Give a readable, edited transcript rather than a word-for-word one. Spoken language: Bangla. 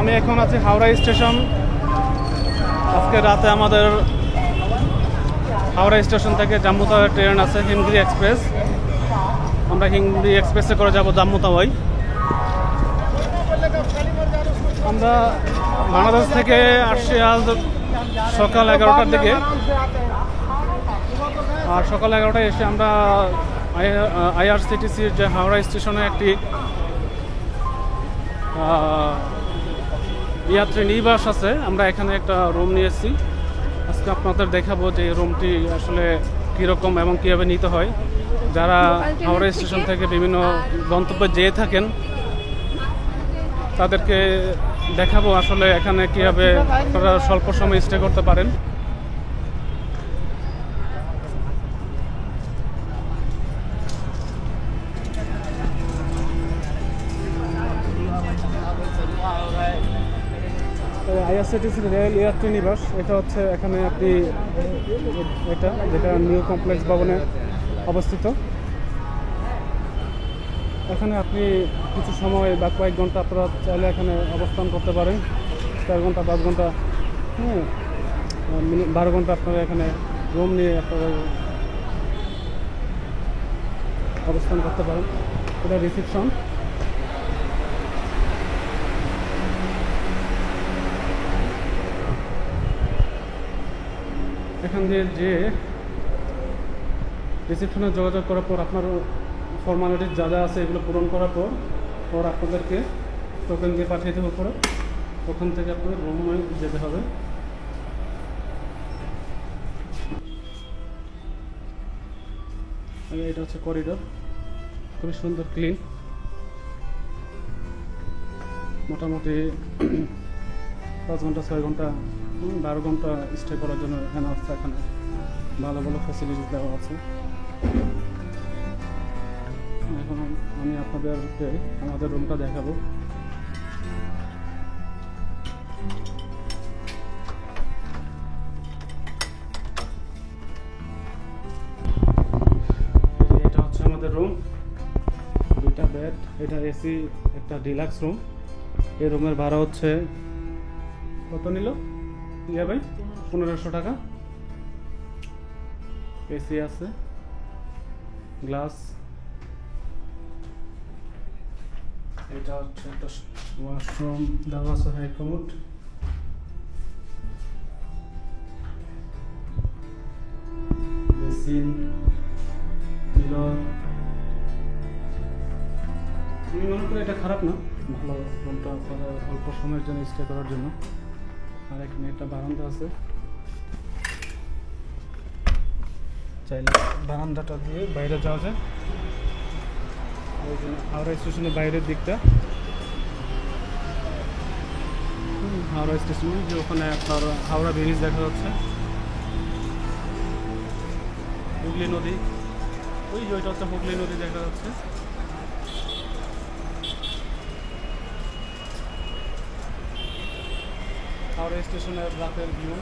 আমি এখন আছি হাওড়া স্টেশন। আজকে রাতে আমাদের হাওড়া স্টেশন থেকে জাম্মু তাওয়াই ট্রেন আছে, হিমগিরি এক্সপ্রেস। আমরা হিমগিরি এক্সপ্রেসে করে যাব জাম্মু তাওয়াই। আমরা বাংলাদেশ থেকে আসছি আজ সকাল 11টার দিকে, আর সকাল 11টায় এসে আমরা আইআরসিটিসির যে হাওড়া স্টেশনে একটি যাত্রী নিবাস আছে, আমরা এখানে একটা রুম নিয়েছি। আজকে আপনাদের দেখাবো যে এই রুমটি আসলে কীরকম এবং কীভাবে নিতে হয়। যারা হাওড়া স্টেশন থেকে বিভিন্ন গন্তব্যে যেয়ে থাকেন তাদেরকে দেখাবো আসলে এখানে কীভাবে আপনারা স্বল্প সময় স্টে করতে পারেন। আইআরসিটিসির রেল যাত্রী নিবাস, এটা হচ্ছে এখানে আপনি যেটা নিউ কমপ্লেক্স ভবনে অবস্থিত। এখানে আপনি কিছু সময় বা কয়েক ঘন্টা আপনারা চাইলে এখানে অবস্থান করতে পারেন। 4 ঘন্টা 5 ঘন্টা 12 ঘন্টা আপনারা এখানে রুম নিয়ে আপনারা অবস্থান করতে পারেন। এটা রিসেপশন। এখান দিয়ে যে রিসেপশনে যোগাযোগ করার পর আপনার ফর্মালিটিস যা যা আছে এগুলো পূরণ করার পর আপনাদেরকে টোকেন দিয়ে পাঠিয়ে দেবো পরে। ওখান থেকে আপনাদের রুমে যেতে হবে। এটা হচ্ছে করিডোর, খুবই সুন্দর, ক্লিন। মোটামুটি 5 ঘন্টা 6 ঘন্টা 12 ঘন্টা স্টে করার জন্য এখানে আছে। এখানে ভালো ভালো ফ্যাসিলিটিস দেওয়া আছে। এখন আমি আপনাদেরকে আমাদের রুমটা দেখাবো। এটা হচ্ছে আমাদের রুম, 2টা বেড, এটা এসি, একটা ডিলাক্স রুম। এই রুমের ভাড়া হচ্ছে কত নিল ভাই? 1500 টাকা। এসি আছে, গ্লাস। এটা হচ্ছে একটা ওয়াশরুম দেওয়া আছে, হাই কমোড। Basin, mirror. আমি মনে করি এটা খারাপ না, ভালো রুমটা অল্প সময়ের জন্য স্টে করার জন্য। আর এখানে একটা বারান্দা আছে, চাইলে বারান্দাটা দিয়ে বাইরে যাওয়া যায়। ওই জন্য হাওড়া স্টেশনের বাইরের দিকটা, হাওড়া স্টেশনে যে ওখানে আপনার হাওড়া ব্রিজ দেখা যাচ্ছে, হুগলি নদী, ওই যে ওইটা হচ্ছে হুগলি নদী দেখা যাচ্ছে। হাওড়া স্টেশনের রাতের ভিউ।